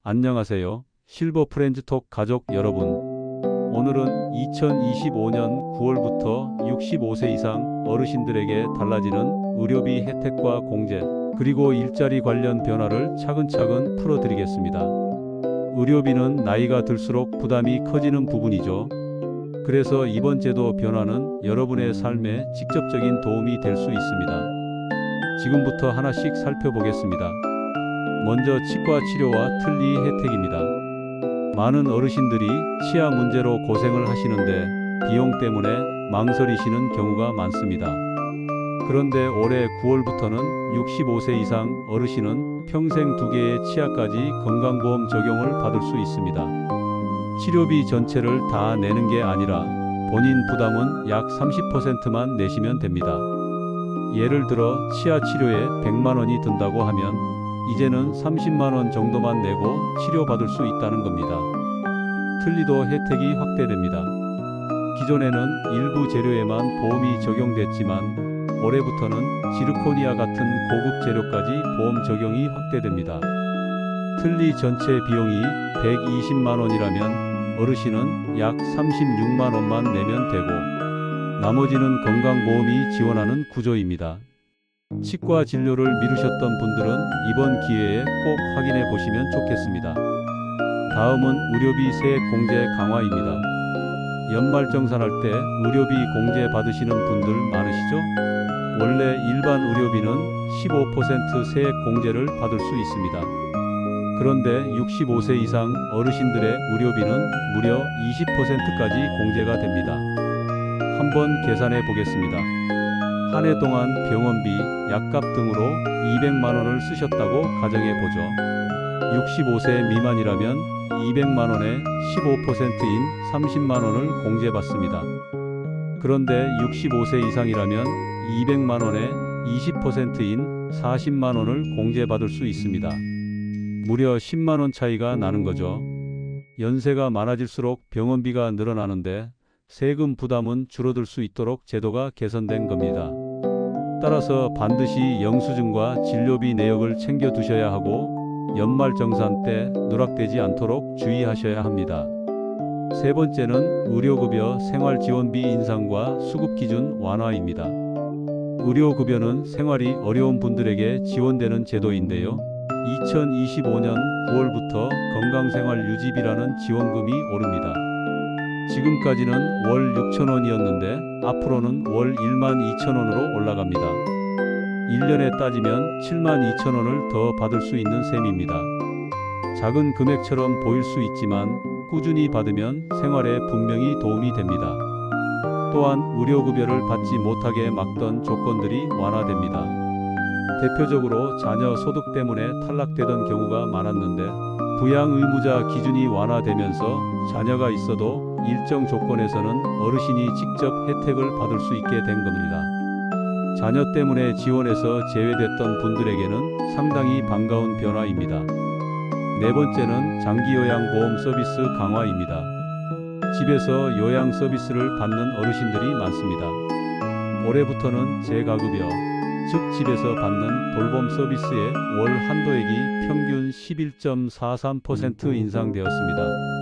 안녕하세요. 실버 프렌즈톡 가족 여러분. 오늘은 2025년 9월부터 65세 이상 어르신들에게 달라지는 의료비 혜택과 공제, 그리고 일자리 관련 변화를 차근차근 풀어드리겠습니다. 의료비는 나이가 들수록 부담이 커지는 부분이죠. 그래서 이번 제도 변화는 여러분의 삶에 직접적인 도움이 될 수 있습니다. 지금부터 하나씩 살펴보겠습니다. 먼저 치과 치료와 틀니 혜택입니다. 많은 어르신들이 치아 문제로 고생을 하시는데 비용 때문에 망설이시는 경우가 많습니다. 그런데 올해 9월부터는 65세 이상 어르신은 평생 2개의 치아까지 건강보험 적용을 받을 수 있습니다. 치료비 전체를 다 내는 게 아니라 본인 부담은 약 30%만 내시면 됩니다. 예를 들어 치아 치료에 100만 원이 든다고 하면 이제는 30만 원 정도만 내고 치료받을 수 있다는 겁니다. 틀니도 혜택이 확대됩니다. 기존에는 일부 재료에만 보험이 적용됐지만 올해부터는 지르코니아 같은 고급 재료까지 보험 적용이 확대됩니다. 틀니 전체 비용이 120만 원이라면 어르신은 약 36만 원만 내면 되고 나머지는 건강보험이 지원하는 구조입니다. 치과 진료를 미루셨던 분들은 이번 기회에 꼭 확인해 보시면 좋겠습니다. 다음은 의료비 세액 공제 강화입니다. 연말정산할 때 의료비 공제 받으시는 분들 많으시죠? 원래 일반 의료비는 15% 세액 공제를 받을 수 있습니다. 그런데 65세 이상 어르신들의 의료비는 무려 20%까지 공제가 됩니다. 한번 계산해 보겠습니다. 한 해 동안 병원비, 약값 등으로 200만 원을 쓰셨다고 가정해 보죠. 65세 미만이라면 200만 원에 15%인 30만 원을 공제받습니다. 그런데 65세 이상이라면 200만 원에 20%인 40만 원을 공제받을 수 있습니다. 무려 10만 원 차이가 나는 거죠. 연세가 많아질수록 병원비가 늘어나는데 세금 부담은 줄어들 수 있도록 제도가 개선된 겁니다. 따라서 반드시 영수증과 진료비 내역을 챙겨 두셔야 하고 연말정산 때 누락되지 않도록 주의하셔야 합니다. 세 번째는 의료급여 생활지원비 인상과 수급기준 완화입니다. 의료급여는 생활이 어려운 분들에게 지원되는 제도인데요. 2025년 9월부터 건강생활유지비라는 지원금이 오릅니다. 지금까지는 월 6,000원이었는데 앞으로는 월 12,000원으로 올라갑니다. 1년에 따지면 72,000원을 더 받을 수 있는 셈입니다. 작은 금액처럼 보일 수 있지만 꾸준히 받으면 생활에 분명히 도움이 됩니다. 또한 의료급여를 받지 못하게 막던 조건들이 완화됩니다. 대표적으로 자녀 소득 때문에 탈락되던 경우가 많았는데 부양의무자 기준이 완화되면서 자녀가 있어도 일정 조건에서는 어르신이 직접 혜택을 받을 수 있게 된 겁니다. 자녀 때문에 지원에서 제외됐던 분들에게는 상당히 반가운 변화입니다. 네 번째는 장기요양보험 서비스 강화입니다. 집에서 요양 서비스를 받는 어르신들이 많습니다. 올해부터는 재가급여, 즉 집에서 받는 돌봄 서비스의 월 한도액이 평균 11.43% 인상되었습니다.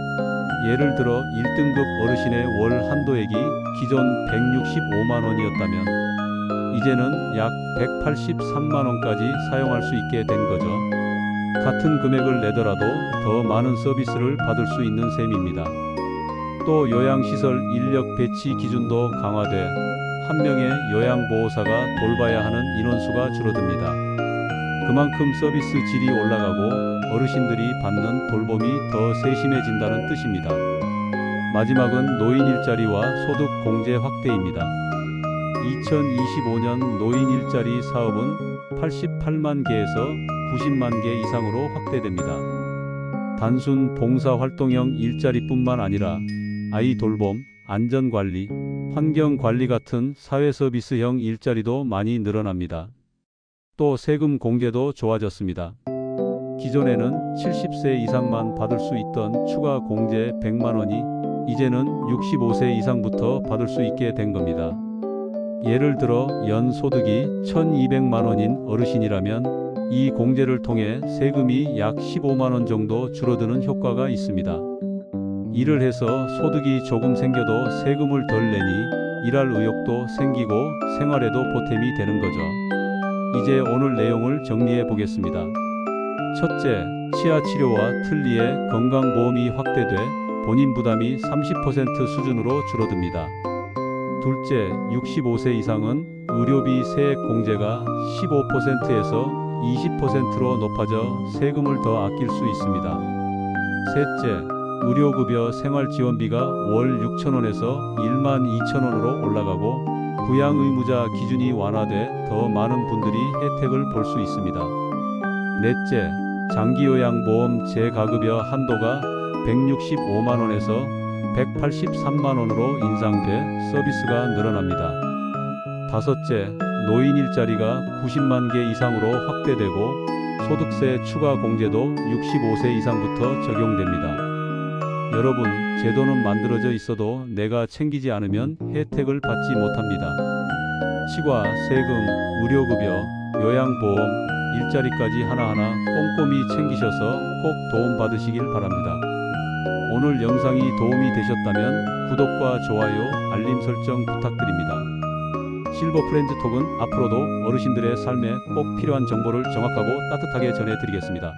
예를 들어 1등급 어르신의 월 한도액이 기존 165만 원이었다면 이제는 약 183만 원까지 사용할 수 있게 된 거죠. 같은 금액을 내더라도 더 많은 서비스를 받을 수 있는 셈입니다. 또 요양시설 인력 배치 기준도 강화돼 한 명의 요양보호사가 돌봐야 하는 인원수가 줄어듭니다. 그만큼 서비스 질이 올라가고 어르신들이 받는 돌봄이 더 세심해진다는 뜻입니다. 마지막은 노인 일자리와 소득 공제 확대입니다. 2025년 노인 일자리 사업은 88만 개에서 90만 개 이상으로 확대됩니다. 단순 봉사활동형 일자리뿐만 아니라 아이 돌봄, 안전관리, 환경관리 같은 사회서비스형 일자리도 많이 늘어납니다. 또 세금 공제도 좋아졌습니다. 기존에는 70세 이상만 받을 수 있던 추가 공제 100만 원이 이제는 65세 이상부터 받을 수 있게 된 겁니다. 예를 들어 연 소득이 1,200만 원인 어르신이라면 이 공제를 통해 세금이 약 15만 원 정도 줄어드는 효과가 있습니다. 일을 해서 소득이 조금 생겨도 세금을 덜 내니 일할 의욕도 생기고 생활에도 보탬이 되는 거죠. 이제 오늘 내용을 정리해 보겠습니다. 첫째, 치아 치료와 틀니의 건강보험이 확대돼 본인 부담이 30% 수준으로 줄어듭니다. 둘째, 65세 이상은 의료비 세액 공제가 15%에서 20%로 높아져 세금을 더 아낄 수 있습니다. 셋째, 의료급여 생활지원비가 월 6,000원에서 12,000원으로 올라가고 부양의무자 기준이 완화돼 더 많은 분들이 혜택을 볼 수 있습니다. 넷째, 장기요양보험 재가급여 한도가 165만원에서 183만원으로 인상돼 서비스가 늘어납니다. 다섯째, 노인 일자리가 90만 개 이상으로 확대되고 소득세 추가 공제도 65세 이상부터 적용됩니다. 여러분, 제도는 만들어져 있어도 내가 챙기지 않으면 혜택을 받지 못합니다. 치과, 세금, 의료급여, 요양보험, 일자리까지 하나하나 꼼꼼히 챙기셔서 꼭 도움받으시길 바랍니다. 오늘 영상이 도움이 되셨다면 구독과 좋아요, 알림 설정 부탁드립니다. 실버 프렌즈 톡은 앞으로도 어르신들의 삶에 꼭 필요한 정보를 정확하고 따뜻하게 전해드리겠습니다.